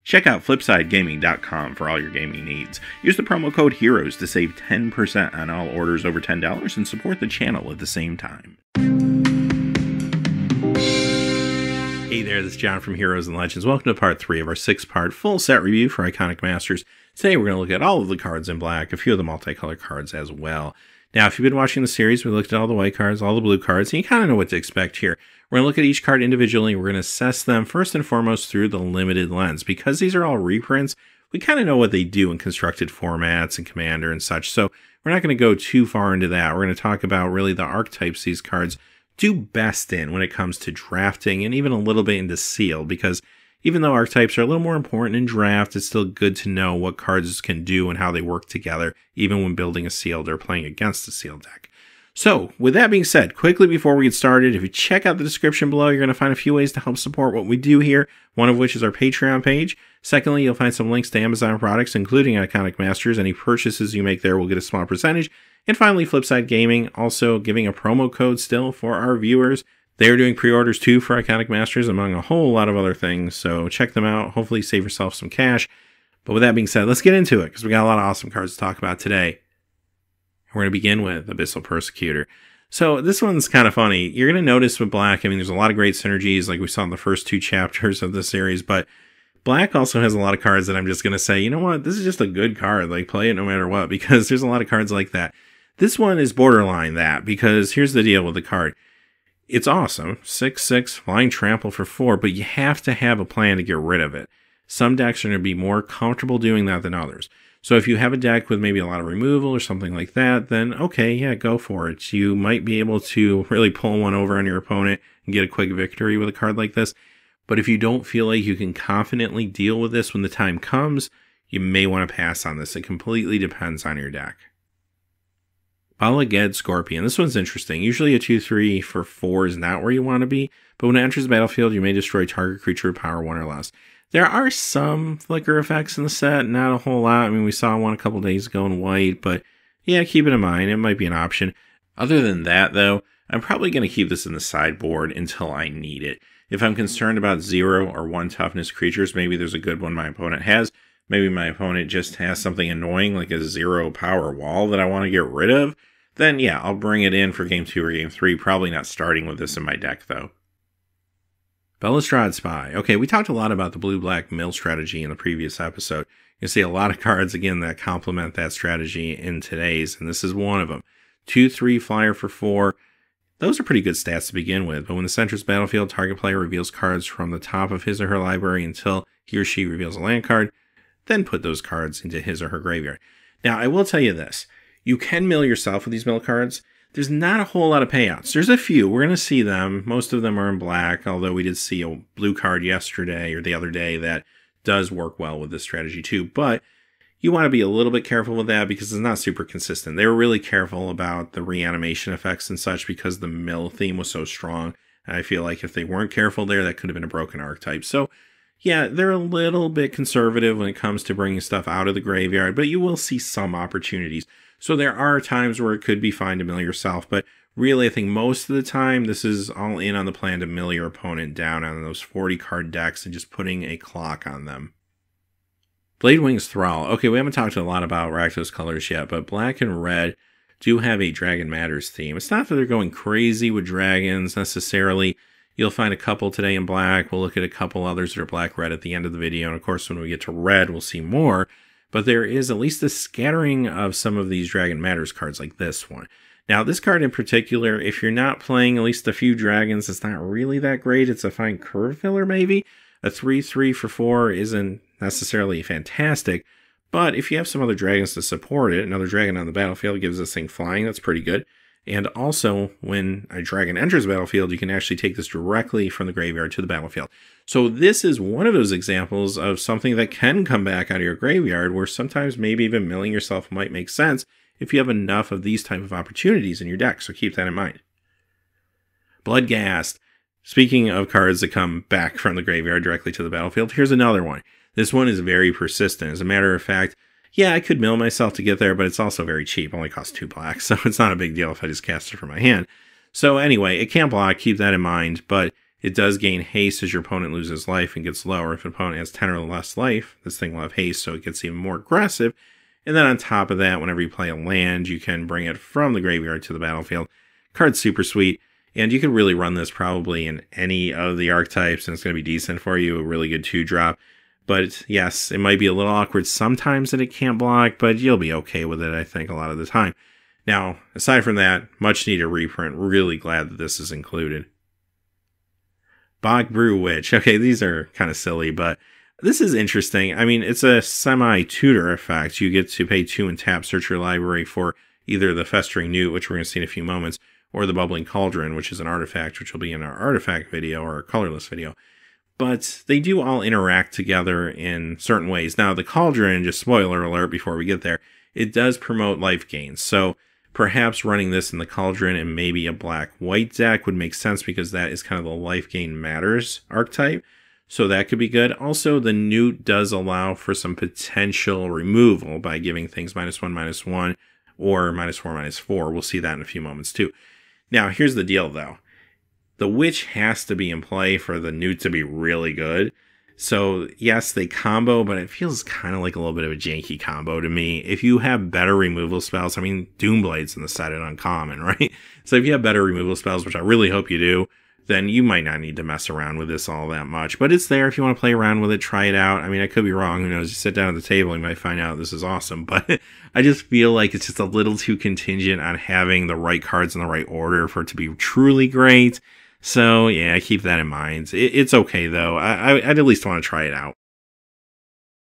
Check out FlipsideGaming.com for all your gaming needs. Use the promo code HEROES to save 10% on all orders over $10 and support the channel at the same time. Hey there, this is John from Heroes and Legends. Welcome to part 3 of our 6-part full set review for Iconic Masters. Today we're going to look at all of the cards in black, a few of the multicolor cards as well. Now, if you've been watching the series, we looked at all the white cards, all the blue cards, and you kind of know what to expect here. We're going to look at each card individually. We're going to assess them first and foremost through the limited lens. Because these are all reprints, we kind of know what they do in constructed formats and Commander and such. So we're not going to go too far into that. We're going to talk about really the archetypes these cards do best in when it comes to drafting and even a little bit into sealed. Because even though archetypes are a little more important in draft, it's still good to know what cards can do and how they work together, even when building a sealed or playing against a sealed deck. So, with that being said, quickly before we get started, if you check out the description below, you're going to find a few ways to help support what we do here, one of which is our Patreon page. Secondly, you'll find some links to Amazon products, including Iconic Masters. Any purchases you make there will get a small percentage. And finally, Flipside Gaming, also giving a promo code still for our viewers. They're doing pre-orders too for Iconic Masters, among a whole lot of other things, so check them out. Hopefully save yourself some cash. But with that being said, let's get into it, because we got a lot of awesome cards to talk about today. We're going to begin with Abyssal Persecutor. So this one's kind of funny. You're going to notice with black, I mean, there's a lot of great synergies like we saw in the first 2 chapters of the series, but black also has a lot of cards that I'm just going to say, you know what, this is just a good card. Like, play it no matter what, because there's a lot of cards like that. This one is borderline that, because here's the deal with the card. It's awesome, 6/6, flying trample for 4, but you have to have a plan to get rid of it. Some decks are going to be more comfortable doing that than others. So if you have a deck with maybe a lot of removal or something like that, then okay, yeah, go for it. You might be able to really pull one over on your opponent and get a quick victory with a card like this. But if you don't feel like you can confidently deal with this when the time comes, you may want to pass on this. It completely depends on your deck. Bowlegged Scorpion. This one's interesting. Usually a 2/3 for 4 is not where you want to be, but when it enters the battlefield, you may destroy target creature with power 1 or less. There are some flicker effects in the set, not a whole lot. I mean, we saw one a couple days ago in white, but yeah, keep it in mind. It might be an option. Other than that, though, I'm probably going to keep this in the sideboard until I need it. If I'm concerned about 0 or 1 toughness creatures, maybe there's a good one my opponent has. Maybe my opponent just has something annoying like a 0 power wall that I want to get rid of. Then yeah, I'll bring it in for game 2 or game 3. Probably not starting with this in my deck, though. Belastrade Spy. Okay, we talked a lot about the blue-black mill strategy in the previous episode. You see a lot of cards, again, that complement that strategy in today's, and this is one of them. 2/3 flyer for 4. Those are pretty good stats to begin with, but when this enters battlefield, target player reveals cards from the top of his or her library until he or she reveals a land card, then put those cards into his or her graveyard. Now, I will tell you this. You can mill yourself with these mill cards. There's not a whole lot of payouts. There's a few. We're going to see them. Most of them are in black, although we did see a blue card yesterday or the other day that does work well with this strategy too. But you want to be a little bit careful with that because it's not super consistent. They were really careful about the reanimation effects and such because the mill theme was so strong. And I feel like if they weren't careful there, that could have been a broken archetype. So yeah, they're a little bit conservative when it comes to bringing stuff out of the graveyard, but you will see some opportunities. So there are times where it could be fine to mill yourself, but really I think most of the time this is all in on the plan to mill your opponent down on those 40 card decks and just putting a clock on them. Bladewing's Thrall. Okay, we haven't talked a lot about Rakdos colors yet, but black and red do have a Dragon Matters theme. It's not that they're going crazy with dragons necessarily. You'll find a couple today in black. We'll look at a couple others that are black-red at the end of the video. And of course, when we get to red, we'll see more. But there is at least a scattering of some of these Dragon Matters cards like this one. Now, this card in particular, if you're not playing at least a few dragons, it's not really that great. It's a fine curve filler, maybe. A 3/3 for 4 isn't necessarily fantastic. But if you have some other dragons to support it, another dragon on the battlefield gives this thing flying. That's pretty good. And also, when a dragon enters the battlefield, you can actually take this directly from the graveyard to the battlefield. So this is one of those examples of something that can come back out of your graveyard, where sometimes maybe even milling yourself might make sense if you have enough of these type of opportunities in your deck. So keep that in mind. Bloodghast. Speaking of cards that come back from the graveyard directly to the battlefield, here's another one. This one is very persistent. As a matter of fact, yeah, I could mill myself to get there, but it's also very cheap. It only costs 2 black, so it's not a big deal if I just cast it from my hand. So anyway, it can block, keep that in mind, but It does gain haste as your opponent loses life and gets lower. If an opponent has 10 or less life, this thing will have haste, so it gets even more aggressive. And then on top of that, whenever you play a land, you can bring it from the graveyard to the battlefield. Card's super sweet, and you can really run this probably in any of the archetypes, and it's going to be decent for you, a really good 2-drop. But yes, it might be a little awkward sometimes that it can't block, but you'll be okay with it, I think, a lot of the time. Now, aside from that, much needed reprint. Really glad that this is included. Bog Brew Witch. Okay, these are kind of silly, but this is interesting. I mean, it's a semi-tutor effect. You get to pay 2 and tap, search your library for either the Festering Newt, which we're going to see in a few moments, or the Bubbling Cauldron, which is an artifact, which will be in our artifact video or our colorless video. But they do all interact together in certain ways. Now, the Cauldron, just spoiler alert before we get there, it does promote life gains. So perhaps running this in the Cauldron and maybe a black-white deck would make sense because that is kind of the life gain matters archetype. So that could be good. Also, the Newt does allow for some potential removal by giving things -1/-1 or -4/-4. We'll see that in a few moments too. Now, here's the deal though. The Witch has to be in play for the Newt to be really good. So, yes, they combo, but it feels kind of like a little bit of a janky combo to me. If you have better removal spells, I mean, Doomblade's in the set at uncommon, right? So if you have better removal spells, which I really hope you do, then you might not need to mess around with this all that much. But it's there if you want to play around with it, try it out. I mean, I could be wrong. Who knows? You sit down at the table, you might find out this is awesome. But I just feel like it's just a little too contingent on having the right cards in the right order for it to be truly great. So, yeah, keep that in mind. It's okay, though. I'd at least want to try it out.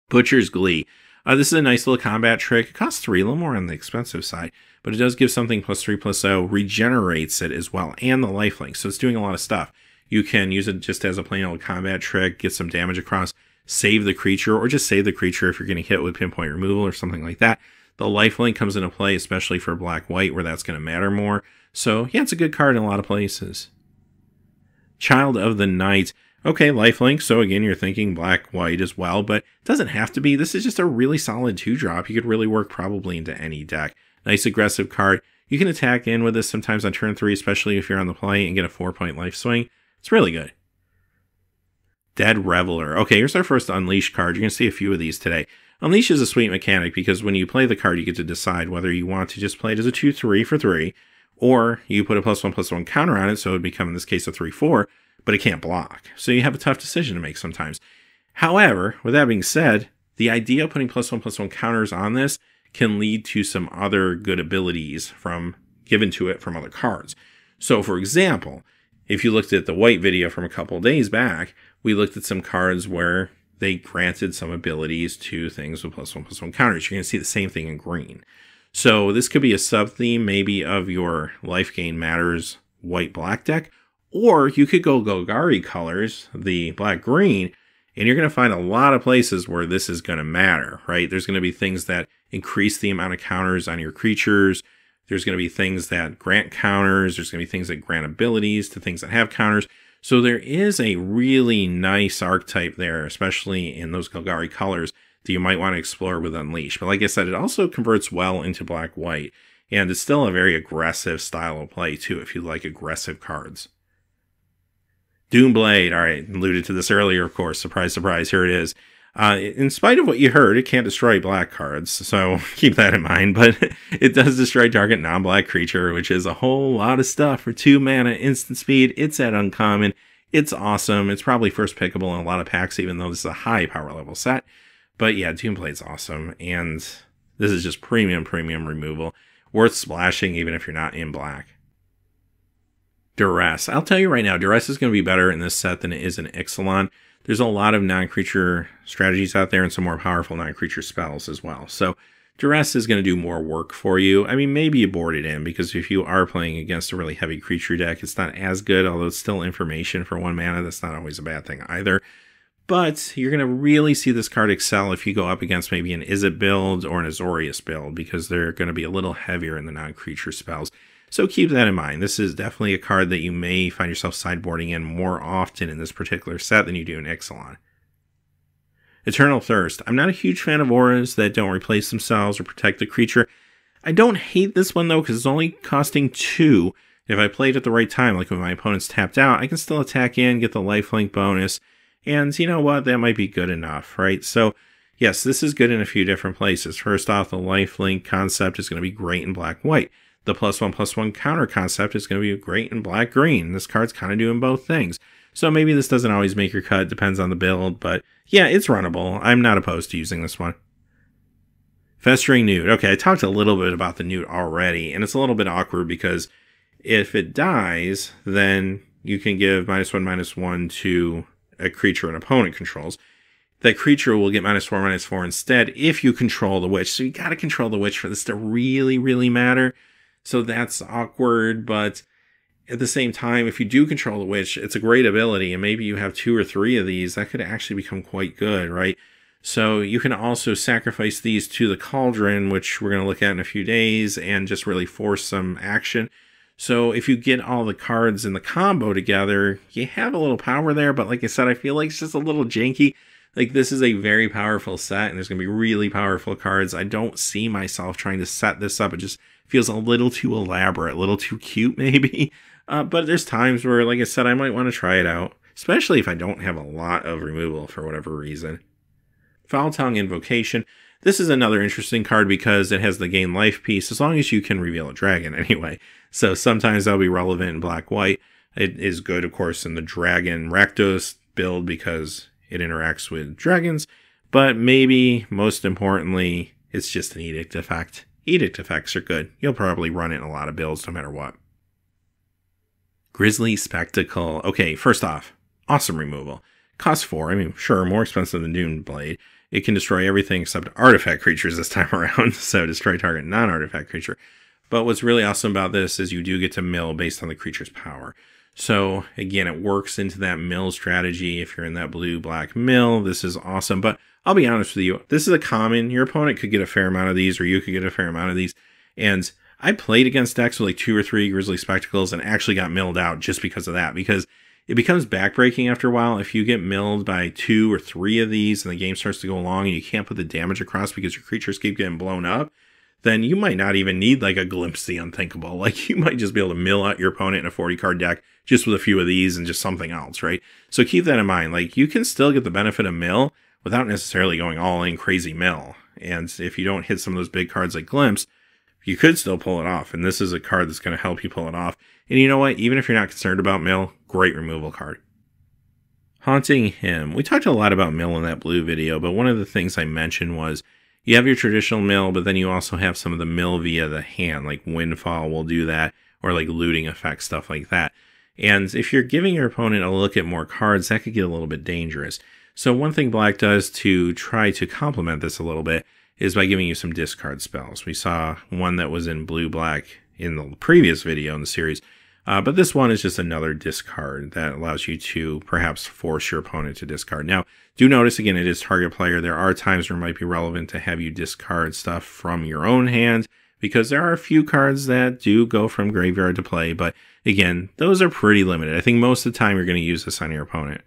Butcher's Glee. This is a nice little combat trick. It costs 3, a little more on the expensive side, but it does give something +3/+0, regenerates it as well, and the lifelink. So it's doing a lot of stuff. You can use it just as a plain old combat trick, get some damage across, save the creature, or just save the creature if you're getting hit with pinpoint removal or something like that. The lifelink comes into play, especially for black-white, where that's going to matter more. So, yeah, it's a good card in a lot of places. Child of the Night. Okay, lifelink, so again, you're thinking black-white as well, but it doesn't have to be. This is just a really solid 2-drop. You could really work probably into any deck. Nice aggressive card. You can attack in with this sometimes on turn 3, especially if you're on the play, and get a 4-point life swing. It's really good. Dead Reveler. Okay, here's our first Unleash card. You're going to see a few of these today. Unleash is a sweet mechanic because when you play the card, you get to decide whether you want to just play it as a 2/3 for 3, or you put a +1/+1 counter on it, so it would become, in this case, a 3/4, but it can't block. So you have a tough decision to make sometimes. However, with that being said, the idea of putting +1/+1 counters on this can lead to some other good abilities given to it from other cards. So, for example, if you looked at the white video from a couple of days back, we looked at some cards where they granted some abilities to things with +1/+1 counters. You're going to see the same thing in green. So this could be a sub-theme maybe of your Life Gain Matters white-black deck, or you could go Golgari colors, the black-green, and you're going to find a lot of places where this is going to matter, right? There's going to be things that increase the amount of counters on your creatures. There's going to be things that grant counters. There's going to be things that grant abilities to things that have counters. So there is a really nice archetype there, especially in those Golgari colors, that you might want to explore with Unleash. But like I said, it also converts well into black-white, and it's still a very aggressive style of play, too, if you like aggressive cards. Doomblade. All right, alluded to this earlier, of course. Surprise, surprise, here it is. In spite of what you heard, it can't destroy black cards, so keep that in mind. But it does destroy target non-black creature, which is a whole lot of stuff for 2 mana, instant speed. It's at uncommon. It's awesome. It's probably first pickable in a lot of packs, even though this is a high power level set. But yeah, Doomblade's awesome, and this is just premium removal. Worth splashing even if you're not in black. Duress. I'll tell you right now, Duress is going to be better in this set than it is in Ixalan. There's a lot of non-creature strategies out there and some more powerful non-creature spells as well. So Duress is going to do more work for you. I mean, maybe you board it in, because if you are playing against a really heavy creature deck, it's not as good, although it's still information for 1 mana. That's not always a bad thing either. But you're going to really see this card excel if you go up against maybe an Izzet build or an Azorius build, because they're going to be a little heavier in the non-creature spells. So keep that in mind. This is definitely a card that you may find yourself sideboarding in more often in this particular set than you do in Ixalan. Eternal Thirst. I'm not a huge fan of auras that don't replace themselves or protect the creature. I don't hate this one, though, because it's only costing 2. if I played at the right time, like when my opponent's tapped out, I can still attack in, get the lifelink bonus, and you know what, that might be good enough, right? So yes, this is good in a few different places. First off, the lifelink concept is going to be great in black-white. The +1/+1 counter concept is going to be great in black-green. This card's kind of doing both things. So maybe this doesn't always make your cut, depends on the build, but yeah, it's runnable. I'm not opposed to using this one. Festering Newt. Okay, I talked a little bit about the Newt already, and it's a little bit awkward because if it dies, then you can give -1/-1 to a creature an opponent controls. That creature will get -4/-4 instead if you control the witch. So you got to control the witch for this to really, really matter. So that's awkward, but at the same time, if you do control the witch, it's a great ability, and maybe you have 2 or 3 of these, that could actually become quite good, right? So you can also sacrifice these to the Cauldron, which we're going to look at in a few days, and just really force some action. So if you get all the cards in the combo together, you have a little power there, but like I said, I feel like it's just a little janky. Like, this is a very powerful set, and there's going to be really powerful cards. I don't see myself trying to set this up. It just feels a little too elaborate, a little too cute, maybe. But there's times where, like I said, I might want to try it out, especially if I don't have a lot of removal for whatever reason. Foul Tongue Invocation. This is another interesting card because it has the gain life piece, as long as you can reveal a dragon anyway. So sometimes that'll be relevant in black-white. It is good, of course, in the Dragon Rakdos build because it interacts with dragons. But maybe, most importantly, it's just an Edict effect. Edict effects are good. You'll probably run it in a lot of builds no matter what. Grisly Spectacle. Okay, first off, awesome removal. Costs 4. I mean, sure, more expensive than Dune Blade. It can destroy everything except artifact creatures this time around, so destroy target non-artifact creature. But what's really awesome about this is you do get to mill based on the creature's power. So, again, it works into that mill strategy. If you're in that blue-black mill, this is awesome. But I'll be honest with you, this is a common. Your opponent could get a fair amount of these, or you could get a fair amount of these. And I played against decks with like 2 or 3 Grisly Spectacles and actually got milled out just because of that. Because it becomes backbreaking after a while. If you get milled by 2 or 3 of these and the game starts to go along and you can't put the damage across because your creatures keep getting blown up, then you might not even need like a Glimpse the Unthinkable. Like, you might just be able to mill out your opponent in a 40-card deck just with a few of these and just something else, right? So keep that in mind. Like, you can still get the benefit of mill without necessarily going all in crazy mill. And if you don't hit some of those big cards like Glimpse, you could still pull it off. And this is a card that's going to help you pull it off. And you know what? Even if you're not concerned about mill, great removal card. Haunting Hymn. We talked a lot about mill in that blue video, but one of the things I mentioned was you have your traditional mill, but then you also have some of the mill via the hand, like Windfall will do that, or like looting effects, stuff like that. And if you're giving your opponent a look at more cards, that could get a little bit dangerous. So one thing Black does to try to complement this a little bit is by giving you some discard spells. We saw one that was in blue-black in the previous video in the series, but this one is just another discard that allows you to perhaps force your opponent to discard. Now, do notice, again, it is target player. There are times where it might be relevant to have you discard stuff from your own hand, because there are a few cards that do go from graveyard to play, but again, those are pretty limited. I think most of the time you're going to use this on your opponent.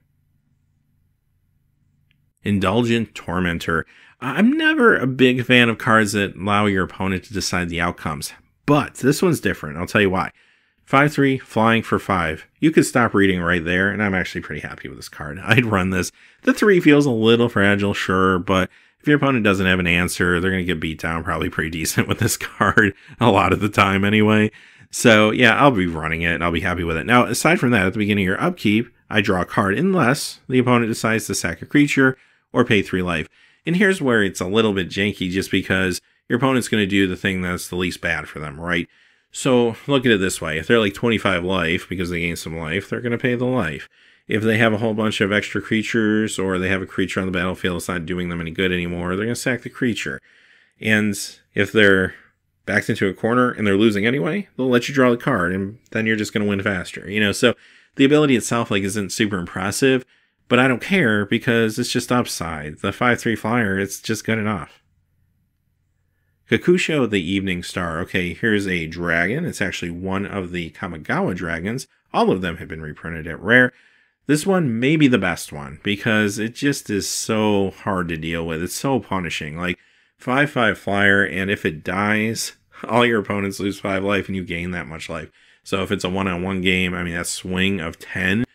Indulgent Tormentor. I'm never a big fan of cards that allow your opponent to decide the outcomes, but this one's different. I'll tell you why. 5/3, flying for 5. You could stop reading right there, and I'm actually pretty happy with this card. I'd run this. The 3 feels a little fragile, sure, but if your opponent doesn't have an answer, they're going to get beat down probably pretty decent with this card, a lot of the time anyway. So yeah, I'll be running it, and I'll be happy with it. Now, aside from that, at the beginning of your upkeep, I draw a card unless the opponent decides to sack a creature or pay 3 life. And here's where it's a little bit janky, just because your opponent's going to do the thing that's the least bad for them, right? So look at it this way. If they're like 25 life because they gain some life, they're going to pay the life. If they have a whole bunch of extra creatures, or they have a creature on the battlefield that's not doing them any good anymore, they're going to sack the creature. And if they're backed into a corner and they're losing anyway, they'll let you draw the card, and then you're just going to win faster. You know, so the ability itself like isn't super impressive, but I don't care because it's just upside. The 5/3 flyer, it's just good enough. Kakusho the Evening Star. Okay, here's a dragon. It's actually one of the Kamigawa dragons. All of them have been reprinted at Rare. This one may be the best one because it just is so hard to deal with. It's so punishing. Like 5/5 flyer, and if it dies, all your opponents lose 5 life and you gain that much life. So if it's a one-on-one game, I mean, that swing of 10,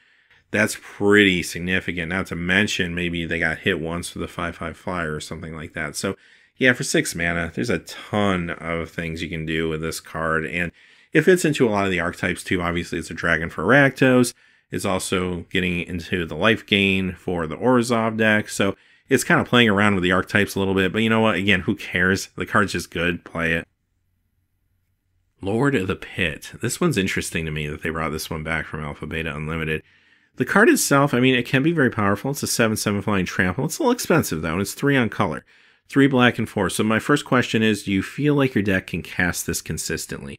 that's pretty significant. Not to mention, maybe they got hit once with a 5/5 flyer or something like that. So yeah, for 6 mana, there's a ton of things you can do with this card. And it fits into a lot of the archetypes too. Obviously, it's a dragon for Rakdos. It's also getting into the life gain for the Orzhov deck. So it's kind of playing around with the archetypes a little bit. But you know what? Again, who cares? The card's just good. Play it. Lord of the Pit. This one's interesting to me that they brought this one back from Alpha Beta Unlimited. The card itself, I mean, it can be very powerful. It's a 7/7 flying trample. It's a little expensive, though, and it's 3 on color. 3 black and 4. So my first question is, do you feel like your deck can cast this consistently?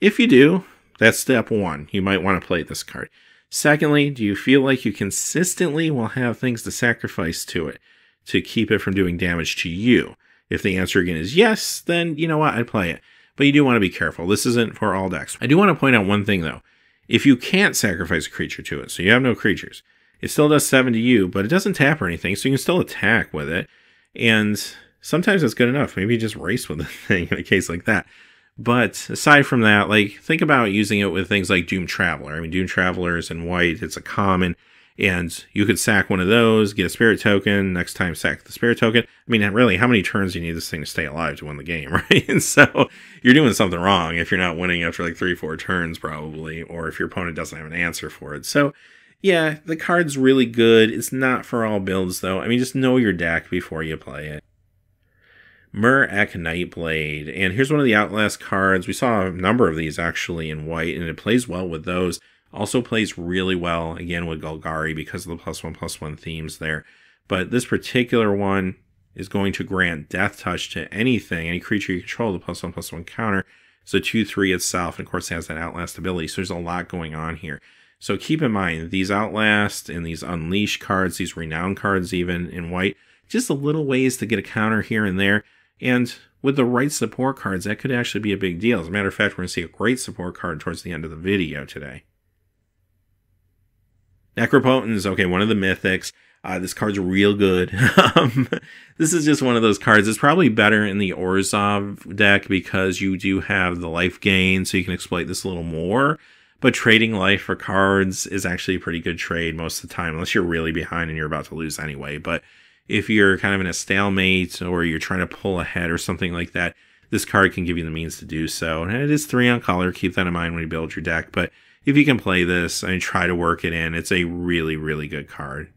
If you do, that's step 1. You might want to play this card. Secondly, do you feel like you consistently will have things to sacrifice to it to keep it from doing damage to you? If the answer again is yes, then you know what, I'd play it. But you do want to be careful. This isn't for all decks. I do want to point out one thing, though. If you can't sacrifice a creature to it, so you have no creatures, it still does 7 to you, but it doesn't tap or anything, so you can still attack with it. And sometimes it's good enough. Maybe you just race with the thing in a case like that. But aside from that, like, think about using it with things like Doom Traveler. I mean, Doom Traveler is in white. It's a common. And you could sack one of those, get a spirit token, next time sack the spirit token. I mean, really, how many turns do you need this thing to stay alive to win the game, right? And so you're doing something wrong if you're not winning after like 3-4 turns, probably, or if your opponent doesn't have an answer for it. So yeah, the card's really good. It's not for all builds, though. I mean, just know your deck before you play it. Mereka Nightblade. And here's one of the Outlast cards. We saw a number of these actually in white, and it plays well with those. Also plays really well, again, with Golgari because of the +1/+1 themes there. But this particular one is going to grant Death Touch to anything, any creature you control, the +1/+1 counter. It's a 2/3 itself, and of course it has that Outlast ability, so there's a lot going on here. So keep in mind, these Outlast and these Unleash cards, these Renown cards even in white, just a little ways to get a counter here and there. And with the right support cards, that could actually be a big deal. As a matter of fact, we're going to see a great support card towards the end of the video today. Necropotence, okay, one of the mythics. This card's real good. This is just one of those cards. It's probably better in the Orzhov deck because you do have the life gain, so you can exploit this a little more. But trading life for cards is actually a pretty good trade most of the time, unless you're really behind and you're about to lose anyway. But if you're kind of in a stalemate or you're trying to pull ahead or something like that, this card can give you the means to do so. And it is 3 on color. Keep that in mind when you build your deck. But if you can play this and try to work it in, it's a really, really good card.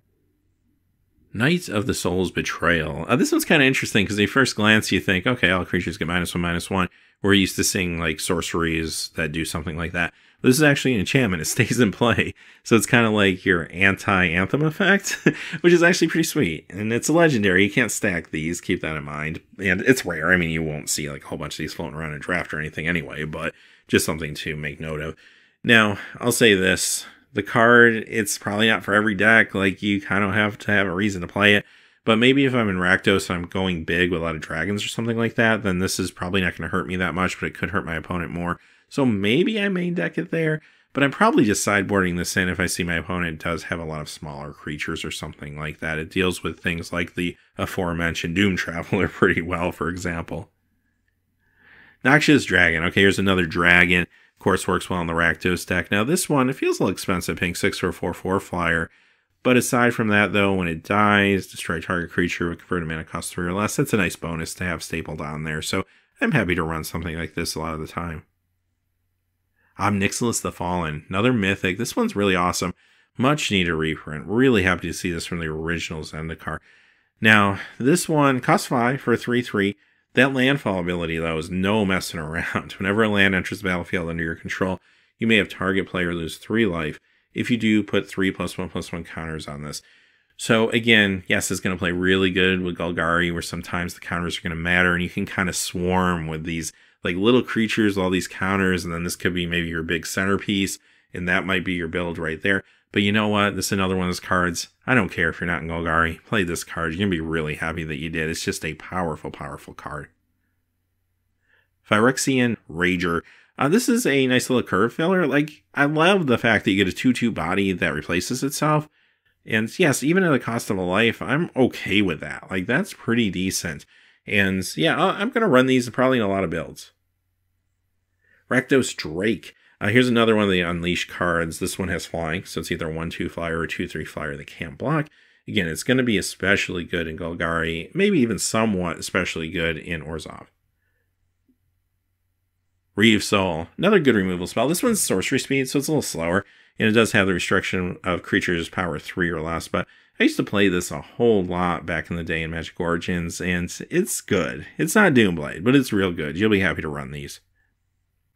Knight of the Soul's Betrayal. This one's kind of interesting because at first glance you think, okay, all creatures get -1/-1. We're used to seeing like sorceries that do something like that. But this is actually an enchantment. It stays in play. So it's kind of like your anti-anthem effect, which is actually pretty sweet. And it's a legendary. You can't stack these. Keep that in mind. And it's rare. I mean, you won't see like a whole bunch of these floating around in draft or anything anyway, but just something to make note of. Now, I'll say this. The card, it's probably not for every deck. Like, you kind of have to have a reason to play it. But maybe if I'm in Rakdos and I'm going big with a lot of dragons or something like that, then this is probably not going to hurt me that much, but it could hurt my opponent more. So maybe I main deck it there, but I'm probably just sideboarding this in if I see my opponent does have a lot of smaller creatures or something like that. It deals with things like the aforementioned Doom Traveler pretty well, for example. Noxious Dragon. Okay, here's another dragon. Of course, works well in the Rakdos deck. Now, this one, it feels a little expensive, paying 6 for a 4/4 flyer. But aside from that, though, when it dies, destroy target creature with converted mana cost 3 or less. That's a nice bonus to have stapled on there. So I'm happy to run something like this a lot of the time. Omnixilus the Fallen, another mythic. This one's really awesome. Much needed reprint. Really happy to see this from the original Zendikar. Now, this one costs 5 for a 3/3. That landfall ability, though, is no messing around. Whenever a land enters the battlefield under your control, you may have target player lose 3 life. If you do, put 3 +1/+1 counters on this. So again, yes, it's going to play really good with Golgari, where sometimes the counters are going to matter, and you can kind of swarm with these like little creatures, all these counters, and then this could be maybe your big centerpiece, and that might be your build right there. But you know what? This is another one of those cards. I don't care if you're not in Golgari. Play this card. You're going to be really happy that you did. It's just a powerful, powerful card. Phyrexian Rager. This is a nice little curve filler. Like, I love the fact that you get a 2/2 body that replaces itself. And yes, even at the cost of a life, I'm okay with that. Like, that's pretty decent. And yeah, I'm going to run these probably in a lot of builds. Rakdos Drake. Here's another one of the Unleash cards. This one has flying, so it's either a 1/2 flyer or a 2/3 flyer that can't block. Again, it's going to be especially good in Golgari, maybe even somewhat especially good in Orzhov. Reeve Soul, another good removal spell. This one's sorcery speed, so it's a little slower, and it does have the restriction of creatures power 3 or less, but I used to play this a whole lot back in the day in Magic Origins, and it's good. It's not Doomblade, but it's real good. You'll be happy to run these.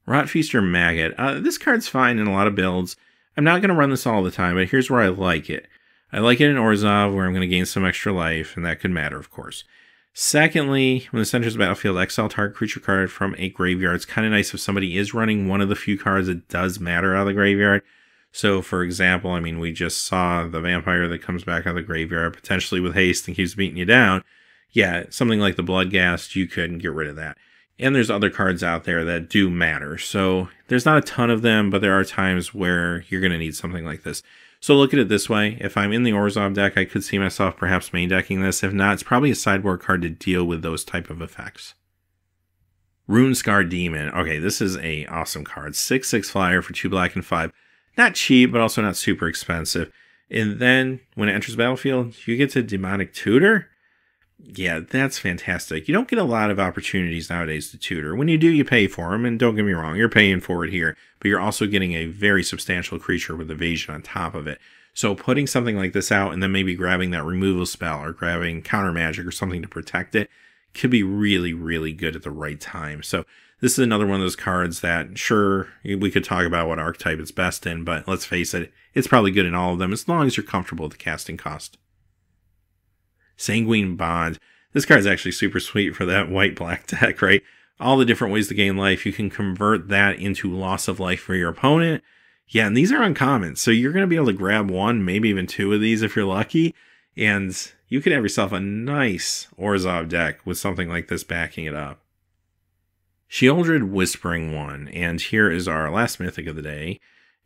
Rotfeaster Maggot. This card's fine in a lot of builds. I'm not going to run this all the time, but here's where I like it. I like it in Orzhov, where I'm going to gain some extra life, and that could matter, of course. Secondly, when this enters the battlefield, exile target creature card from a graveyard. It's kind of nice if somebody is running one of the few cards that does matter out of the graveyard. So, for example, I mean, we just saw the vampire that comes back out of the graveyard, potentially with haste and keeps beating you down. Yeah, something like the Bloodghast, you could get rid of that. And there's other cards out there that do matter. So, there's not a ton of them, but there are times where you're going to need something like this. So look at it this way. If I'm in the Orzhov deck, I could see myself perhaps main decking this. If not, it's probably a sideboard card to deal with those type of effects. Runescar Demon. Okay, this is a awesome card. 6/6 flyer for 2 black and 5. Not cheap, but also not super expensive. And then when it enters the battlefield, you get to Demonic Tutor. Yeah, that's fantastic. You don't get a lot of opportunities nowadays to tutor. When you do, you pay for them, and don't get me wrong, you're paying for it here, but you're also getting a very substantial creature with evasion on top of it. So putting something like this out and then maybe grabbing that removal spell or grabbing counter magic or something to protect it could be really, really good at the right time. So this is another one of those cards that, sure, we could talk about what archetype it's best in, but let's face it, it's probably good in all of them as long as you're comfortable with the casting cost. Sanguine Bond. This card is actually super sweet for that white-black deck, right? All the different ways to gain life, you can convert that into loss of life for your opponent. Yeah, and these are uncommon, so you're going to be able to grab one, maybe even two of these if you're lucky, and you could have yourself a nice Orzhov deck with something like this backing it up. Sheoldred Whispering One, and here is our last mythic of the day,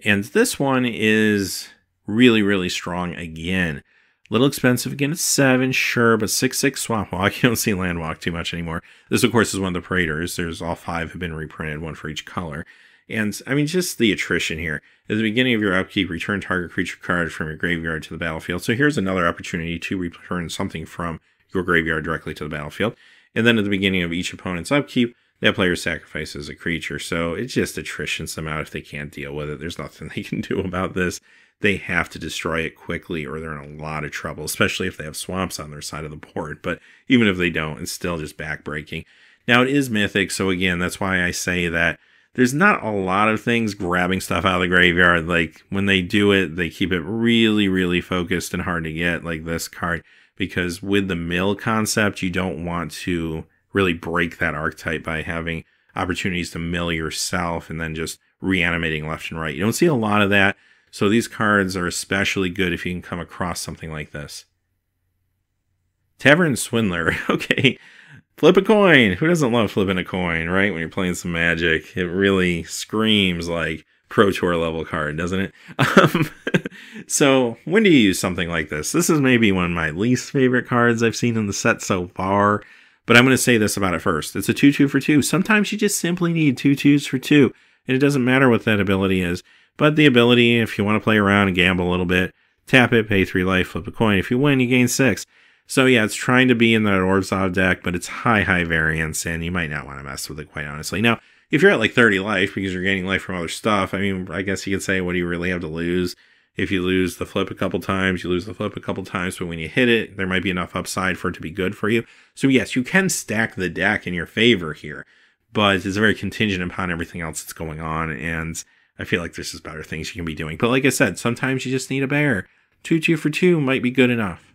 and this one is really, really strong again. Little expensive again, it's 7, sure, but 6/6 Swamp Walk. You don't see Land Walk too much anymore. This, of course, is one of the Praetors. There's all 5 have been reprinted, one for each color. And, I mean, just the attrition here. At the beginning of your upkeep, return target creature card from your graveyard to the battlefield. So here's another opportunity to return something from your graveyard directly to the battlefield. And then at the beginning of each opponent's upkeep, that player sacrifices a creature. So it just attritions them out if they can't deal with it. There's nothing they can do about this. They have to destroy it quickly or they're in a lot of trouble, especially if they have swamps on their side of the board. But even if they don't, it's still just backbreaking. Now, it is mythic, so again, that's why I say that there's not a lot of things grabbing stuff out of the graveyard. Like, when they do it, they keep it really, really focused and hard to get, like this card. Because with the mill concept, you don't want to really break that archetype by having opportunities to mill yourself and then just reanimating left and right. You don't see a lot of that. So these cards are especially good if you can come across something like this. Tavern Swindler. Okay, flip a coin. Who doesn't love flipping a coin, right? When you're playing some Magic, it really screams like Pro Tour level card, doesn't it? So when do you use something like this? This is maybe one of my least favorite cards I've seen in the set so far, but I'm going to say this about it first. It's a 2/2 for 2. Sometimes you just simply need 2 2s for 2, and it doesn't matter what that ability is. But the ability, if you want to play around and gamble a little bit, tap it, pay 3 life, flip a coin. If you win, you gain 6. So yeah, it's trying to be in that Orzhov deck, but it's high variance, and you might not want to mess with it, quite honestly. Now, if you're at like 30 life because you're gaining life from other stuff, I mean, I guess you could say, what do you really have to lose? If you lose the flip a couple times, you lose the flip a couple times, but when you hit it, there might be enough upside for it to be good for you. So yes, you can stack the deck in your favor here, but it's very contingent upon everything else that's going on, and I feel like there's just better things you can be doing. But like I said, sometimes you just need a bear. 2/2 for 2 might be good enough.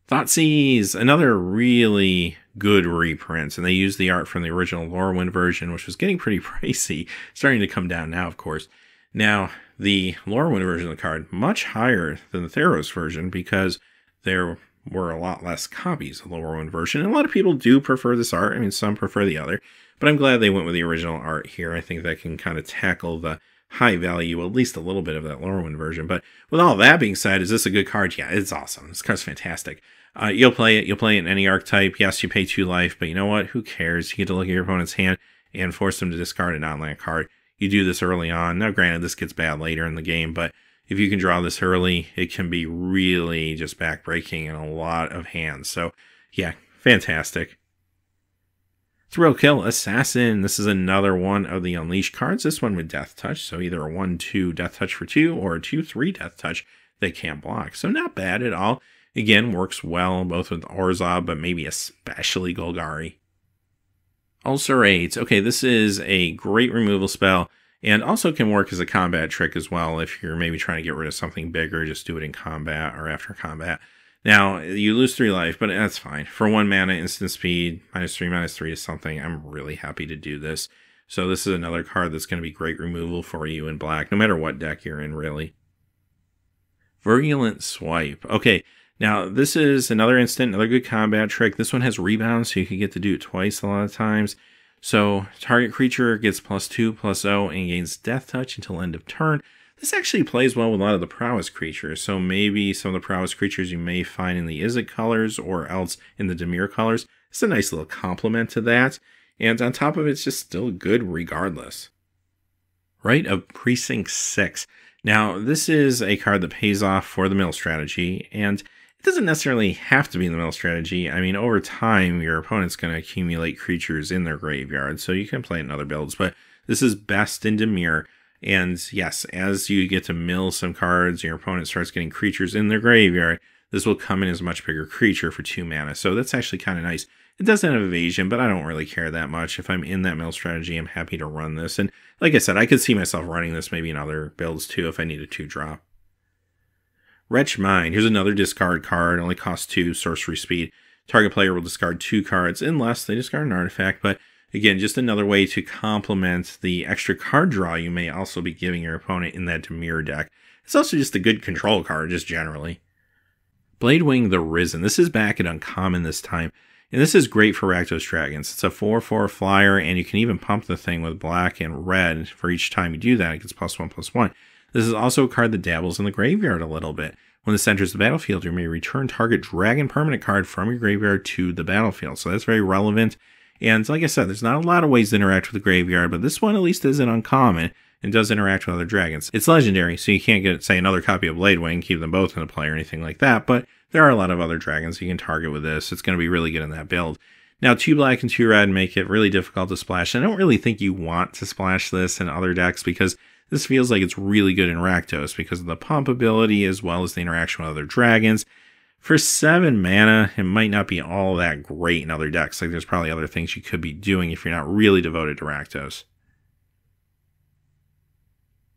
Thoughtseize, another really good reprint, and they used the art from the original Lorwyn version, which was getting pretty pricey. Starting to come down now, of course. Now, the Lorwyn version of the card, much higher than the Theros version because there were a lot less copies of the Lorwyn version. And a lot of people do prefer this art. I mean, some prefer the other. But I'm glad they went with the original art here. I think that can kind of tackle the high value, at least a little bit of that Lorwyn version. But with all that being said, is this a good card? Yeah, it's awesome. This card's fantastic. You'll play it. You'll play it in any archetype. Yes, you pay 2 life, but you know what? Who cares? You get to look at your opponent's hand and force them to discard a non-land card. you do this early on. Now, granted, this gets bad later in the game, but if you can draw this early, it can be really just backbreaking in a lot of hands. So, yeah, fantastic. Thrill Kill Assassin. This is another one of the Unleashed cards. This one with Death Touch, so either a 1/2 Death Touch for 2 or a 2/3 Death Touch they can't block. So not bad at all. Again, works well both with Orzhov, but maybe especially Golgari. Ulcerate. Okay, this is a great removal spell, and also can work as a combat trick as well. If you're maybe trying to get rid of something bigger, just do it in combat or after combat. Now, you lose 3 life, but that's fine. For 1 mana, instant speed, -3/-3 to something, I'm really happy to do this. So this is another card that's going to be great removal for you in black, no matter what deck you're in, really. Virulent Swipe. Okay, now this is another instant, another good combat trick. This one has rebound, so you can get to do it twice a lot of times. So target creature gets +2/+0 and gains Death Touch until end of turn. This actually plays well with a lot of the prowess creatures, so maybe some of the prowess creatures you may find in the Izzet colors or else in the Dimir colors. It's a nice little complement to that, and on top of it, it's just still good regardless. Rite of Precinct 6. Now, this is a card that pays off for the mill strategy, and it doesn't necessarily have to be in the mill strategy. I mean, over time, your opponent's going to accumulate creatures in their graveyard, so you can play it in other builds, but this is best in Dimir. And yes, as you get to mill some cards, your opponent starts getting creatures in their graveyard, this will come in as a much bigger creature for 2 mana. So that's actually kind of nice. It doesn't have evasion, but I don't really care that much. If I'm in that mill strategy, I'm happy to run this. And like I said, I could see myself running this maybe in other builds too if I need a 2-drop. Wretch Mind. Here's another discard card. It only costs 2 sorcery speed. Target player will discard 2 cards unless they discard an artifact, but again, just another way to complement the extra card draw you may also be giving your opponent in that Dimir deck. It's also just a good control card, just generally. Bladewing the Risen. This is back at uncommon this time, and this is great for Rakdos Dragons. It's a 4/4 flyer, and you can even pump the thing with black and red for each time you do that. It gets +1/+1. This is also a card that dabbles in the graveyard a little bit. When this enters the battlefield, you may return target dragon permanent card from your graveyard to the battlefield. So that's very relevant. And like I said, there's not a lot of ways to interact with the graveyard, but this one at least isn't uncommon and does interact with other dragons. It's legendary, so you can't get, say, another copy of Bladewing, keep them both in the play or anything like that, but there are a lot of other dragons you can target with this. It's going to be really good in that build. Now, 2 black and 2 red make it really difficult to splash. I don't really think you want to splash this in other decks because this feels like it's really good in Rakdos because of the pump ability as well as the interaction with other dragons. For 7 mana, it might not be all that great in other decks. Like, there's probably other things you could be doing if you're not really devoted to Rakdos.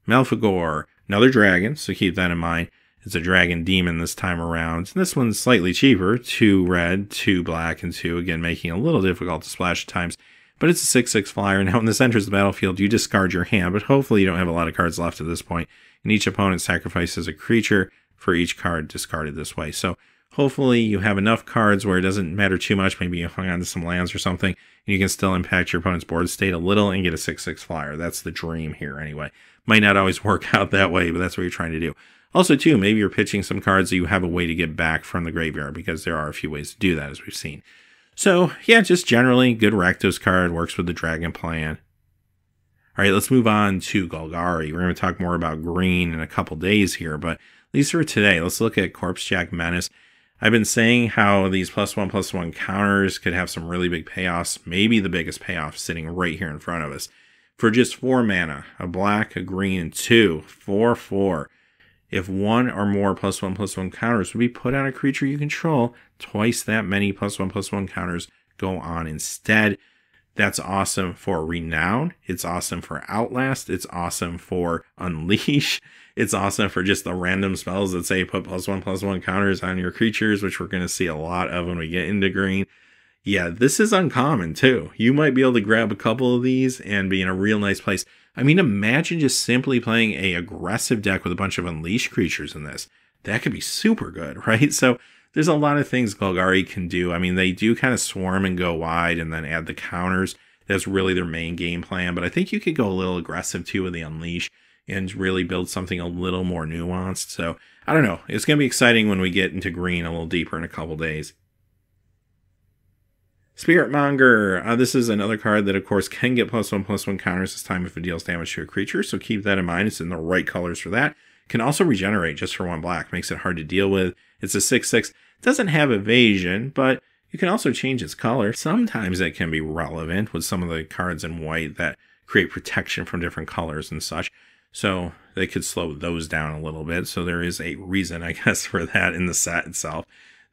Malfegor, another dragon, so keep that in mind. It's a dragon demon this time around. This one's slightly cheaper, 2 red, 2 black, and 2, again, making it a little difficult to splash at times. But it's a 6/6 flyer. Now, when this enters the battlefield, you discard your hand, but hopefully you don't have a lot of cards left at this point. And each opponent sacrifices a creature for each card discarded this way. So hopefully you have enough cards where it doesn't matter too much. Maybe you hung on to some lands or something, and you can still impact your opponent's board state a little and get a 6/6 flyer. That's the dream here anyway. Might not always work out that way, but that's what you're trying to do. Also, too, maybe you're pitching some cards that you have a way to get back from the graveyard, because there are a few ways to do that, as we've seen. So, yeah, just generally, good Rakdos card, works with the Dragon plan. All right, let's move on to Golgari. We're going to talk more about green in a couple days here, but at least for today, let's look at Corpsejack Menace. I've been saying how these +1/+1 counters could have some really big payoffs, maybe the biggest payoff sitting right here in front of us. For just 4 mana, a black, a green, and 2, 4/4. If 1 or more +1/+1 counters would be put on a creature you control, twice that many +1/+1 counters go on instead. That's awesome for Renown. It's awesome for Outlast. It's awesome for Unleash. It's awesome for just the random spells that say put +1/+1 counters on your creatures, which we're going to see a lot of when we get into green. Yeah, this is uncommon too. You might be able to grab a couple of these and be in a real nice place. I mean, imagine just simply playing a aggressive deck with a bunch of Unleashed creatures in this. That could be super good, right? So there's a lot of things Golgari can do. I mean, they do kind of swarm and go wide and then add the counters. That's really their main game plan. But I think you could go a little aggressive too with the Unleash and really build something a little more nuanced. So I don't know. It's going to be exciting when we get into green a little deeper in a couple days. Spiritmonger. This is another card that, of course, can get +1/+1 counters this time if it deals damage to a creature, so keep that in mind. It's in the right colors for that. Can also regenerate just for 1 black. Makes it hard to deal with. It's a 6/6. Doesn't have evasion, but you can also change its color. Sometimes that can be relevant with some of the cards in white that create protection from different colors and such. So they could slow those down a little bit. So there is a reason, I guess, for that in the set itself.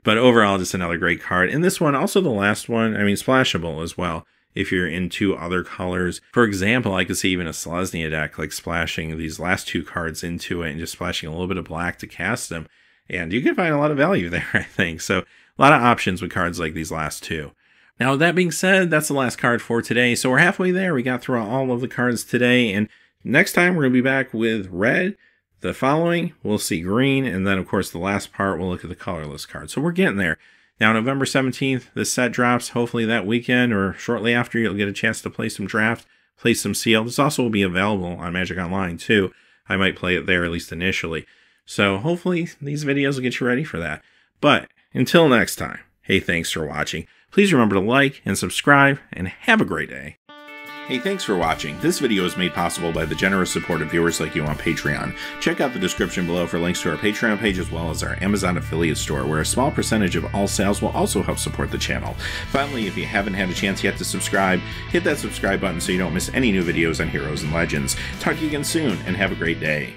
But overall, just another great card. And this one, also the last one, I mean, splashable as well. If you're into other colors. For example, I could see even a Selesnya deck, like splashing these last 2 cards into it and just splashing a little bit of black to cast them. And you can find a lot of value there, I think. So a lot of options with cards like these last 2. Now, with that being said, that's the last card for today. So we're halfway there. We got through all of the cards today. And next time, we're going to be back with red. The following, we'll see green, and then, of course, the last part, we'll look at the colorless cards. So we're getting there. Now, November 17th, this set drops. Hopefully that weekend or shortly after, you'll get a chance to play some draft, play some seal. This also will be available on Magic Online, too. I might play it there, at least initially. So hopefully these videos will get you ready for that. But until next time, hey, thanks for watching. Please remember to like and subscribe, and have a great day. Hey, thanks for watching. This video is made possible by the generous support of viewers like you on Patreon. Check out the description below for links to our Patreon page as well as our Amazon affiliate store, where a small percentage of all sales will also help support the channel. Finally, if you haven't had a chance yet to subscribe, hit that subscribe button so you don't miss any new videos on Heroes and Legends. Talk to you again soon, and have a great day.